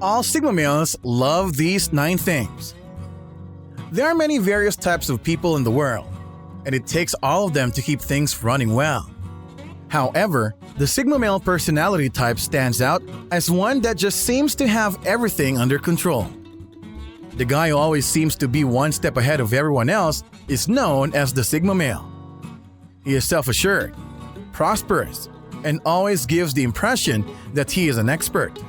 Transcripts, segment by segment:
All Sigma males love these 9 things. There are many various types of people in the world, and it takes all of them to keep things running well. However, the Sigma male personality type stands out as one that just seems to have everything under control. The guy who always seems to be one step ahead of everyone else is known as the Sigma male. He is self-assured, prosperous, and always gives the impression that he is an expert.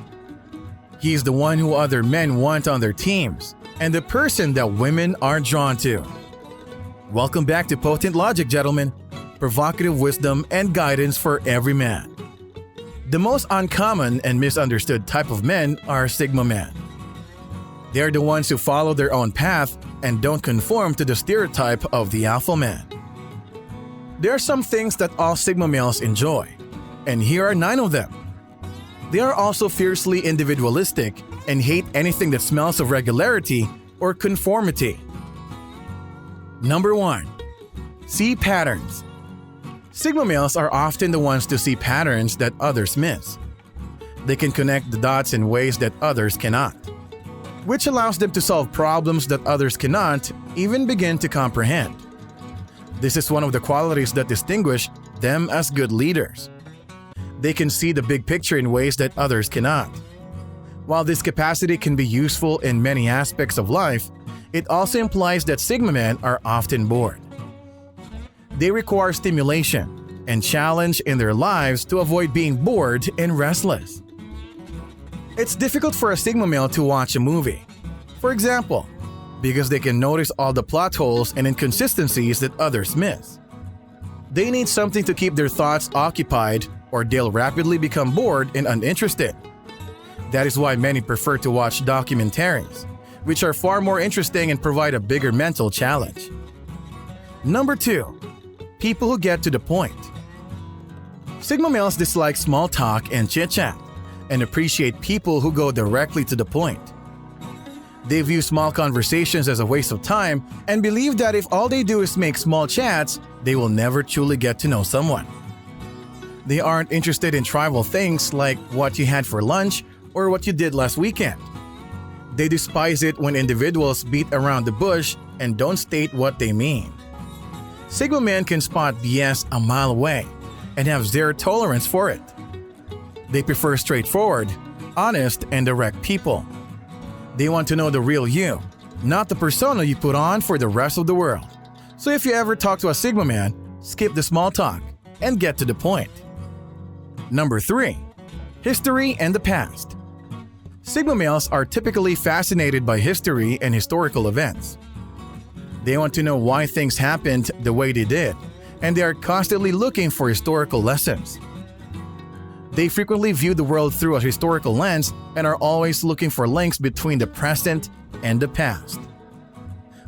He is the one who other men want on their teams, and the person that women are drawn to. Welcome back to Potent Logic, gentlemen. Provocative wisdom and guidance for every man. The most uncommon and misunderstood type of men are Sigma men. They are the ones who follow their own path and don't conform to the stereotype of the alpha man. There are some things that all Sigma males enjoy, and here are 9 of them. They are also fiercely individualistic and hate anything that smells of regularity or conformity. Number 1. See patterns. Sigma males are often the ones to see patterns that others miss. They can connect the dots in ways that others cannot, which allows them to solve problems that others cannot even begin to comprehend. This is one of the qualities that distinguish them as good leaders. They can see the big picture in ways that others cannot. While this capacity can be useful in many aspects of life, it also implies that Sigma men are often bored. They require stimulation and challenge in their lives to avoid being bored and restless. It's difficult for a Sigma male to watch a movie, for example, because they can notice all the plot holes and inconsistencies that others miss. They need something to keep their thoughts occupied, or they'll rapidly become bored and uninterested. That is why many prefer to watch documentaries, which are far more interesting and provide a bigger mental challenge. Number 2. People who get to the point. Sigma males dislike small talk and chit-chat, and appreciate people who go directly to the point. They view small conversations as a waste of time and believe that if all they do is make small chats, they will never truly get to know someone. They aren't interested in trivial things like what you had for lunch or what you did last weekend. They despise it when individuals beat around the bush and don't state what they mean. Sigma men can spot BS a mile away and have zero tolerance for it. They prefer straightforward, honest, and direct people. They want to know the real you, not the persona you put on for the rest of the world. So if you ever talk to a Sigma man, skip the small talk and get to the point. Number 3. History and the past. Sigma males are typically fascinated by history and historical events. They want to know why things happened the way they did, and they are constantly looking for historical lessons. They frequently view the world through a historical lens and are always looking for links between the present and the past.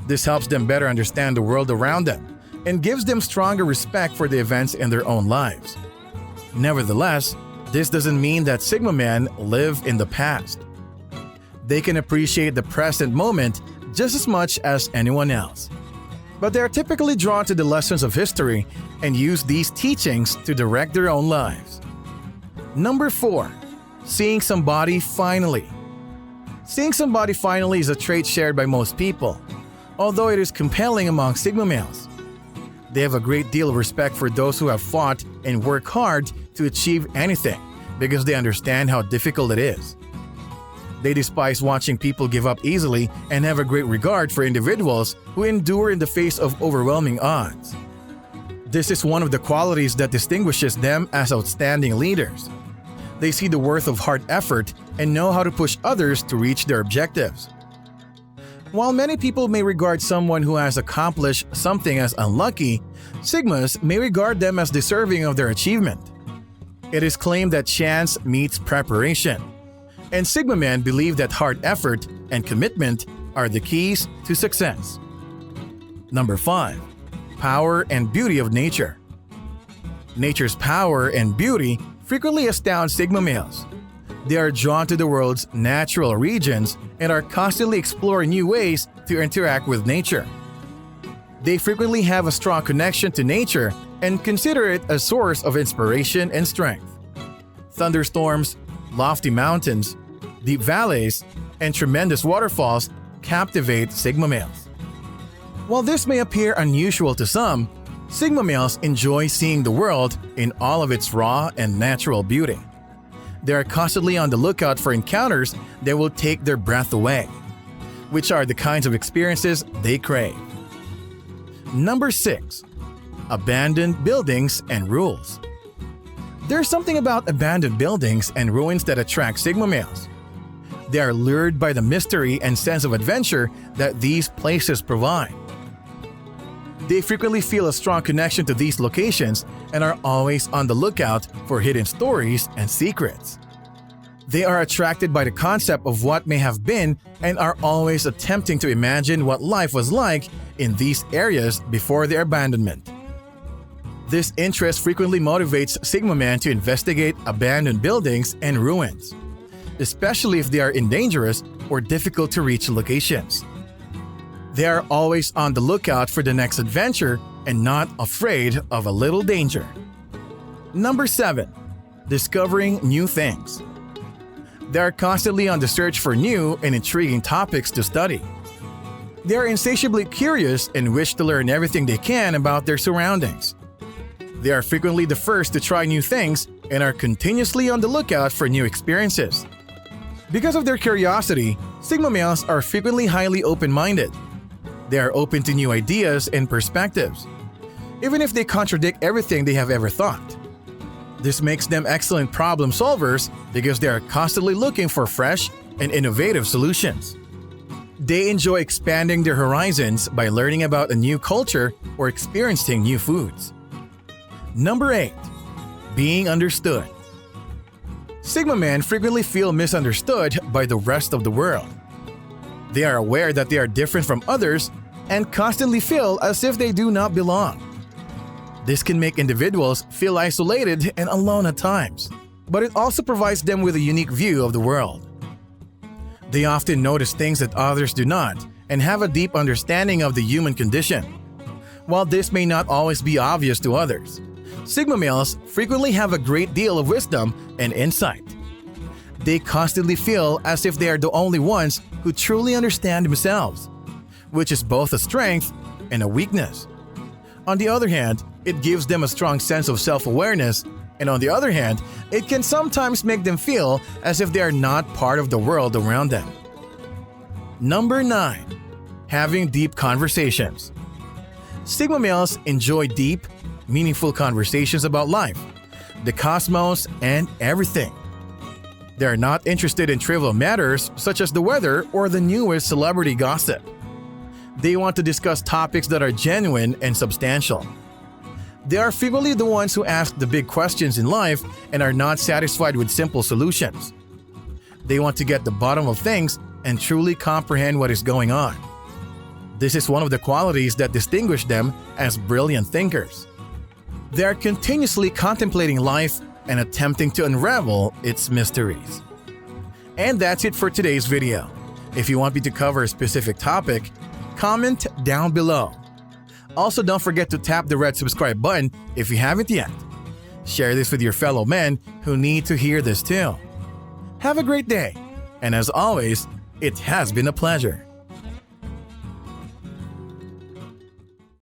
This helps them better understand the world around them and gives them stronger respect for the events in their own lives. Nevertheless, this doesn't mean that Sigma men live in the past. They can appreciate the present moment just as much as anyone else. But they are typically drawn to the lessons of history and use these teachings to direct their own lives. Number 4. Seeing somebody finally. Seeing somebody finally is a trait shared by most people, although it is compelling among Sigma males. They have a great deal of respect for those who have fought and worked hard to achieve anything because they understand how difficult it is. They despise watching people give up easily and have a great regard for individuals who endure in the face of overwhelming odds. This is one of the qualities that distinguishes them as outstanding leaders. They see the worth of hard effort and know how to push others to reach their objectives. While many people may regard someone who has accomplished something as unlucky, Sigmas may regard them as deserving of their achievement. It is claimed that chance meets preparation, and Sigma men believe that hard effort and commitment are the keys to success. Number 5. Power and beauty of nature. Nature's power and beauty frequently astound Sigma males. They are drawn to the world's natural regions and are constantly exploring new ways to interact with nature. They frequently have a strong connection to nature and consider it a source of inspiration and strength. Thunderstorms, lofty mountains, deep valleys, and tremendous waterfalls captivate Sigma males. While this may appear unusual to some, Sigma males enjoy seeing the world in all of its raw and natural beauty. They are constantly on the lookout for encounters that will take their breath away, which are the kinds of experiences they crave. Number 6. Abandoned buildings and ruins. There's something about abandoned buildings and ruins that attract Sigma males. They are lured by the mystery and sense of adventure that these places provide. They frequently feel a strong connection to these locations and are always on the lookout for hidden stories and secrets. They are attracted by the concept of what may have been and are always attempting to imagine what life was like in these areas before their abandonment. This interest frequently motivates Sigma men to investigate abandoned buildings and ruins, especially if they are in dangerous or difficult to reach locations. They are always on the lookout for the next adventure and not afraid of a little danger. Number 7. Discovering new things. They are constantly on the search for new and intriguing topics to study. They are insatiably curious and wish to learn everything they can about their surroundings. They are frequently the first to try new things and are continuously on the lookout for new experiences. Because of their curiosity, Sigma males are frequently highly open-minded. They are open to new ideas and perspectives, even if they contradict everything they have ever thought. This makes them excellent problem solvers because they are constantly looking for fresh and innovative solutions. They enjoy expanding their horizons by learning about a new culture or experiencing new foods. Number 8. Being understood. Sigma men frequently feel misunderstood by the rest of the world. They are aware that they are different from others and constantly feel as if they do not belong. This can make individuals feel isolated and alone at times, but it also provides them with a unique view of the world. They often notice things that others do not and have a deep understanding of the human condition. While this may not always be obvious to others, Sigma males frequently have a great deal of wisdom and insight. They constantly feel as if they are the only ones who truly understand themselves, which is both a strength and a weakness. On the other hand, it gives them a strong sense of self-awareness, and on the other hand, it can sometimes make them feel as if they are not part of the world around them. Number 9. Having deep conversations. Sigma males enjoy deep, meaningful conversations about life, the cosmos, and everything. They are not interested in trivial matters such as the weather or the newest celebrity gossip. They want to discuss topics that are genuine and substantial. They are frequently the ones who ask the big questions in life and are not satisfied with simple solutions. They want to get the bottom of things and truly comprehend what is going on. This is one of the qualities that distinguish them as brilliant thinkers. They are continuously contemplating life and attempting to unravel its mysteries. And that's it for today's video. If you want me to cover a specific topic, comment down below. Also, don't forget to tap the red subscribe button if you haven't yet. Share this with your fellow men who need to hear this too. Have a great day, and as always, it has been a pleasure.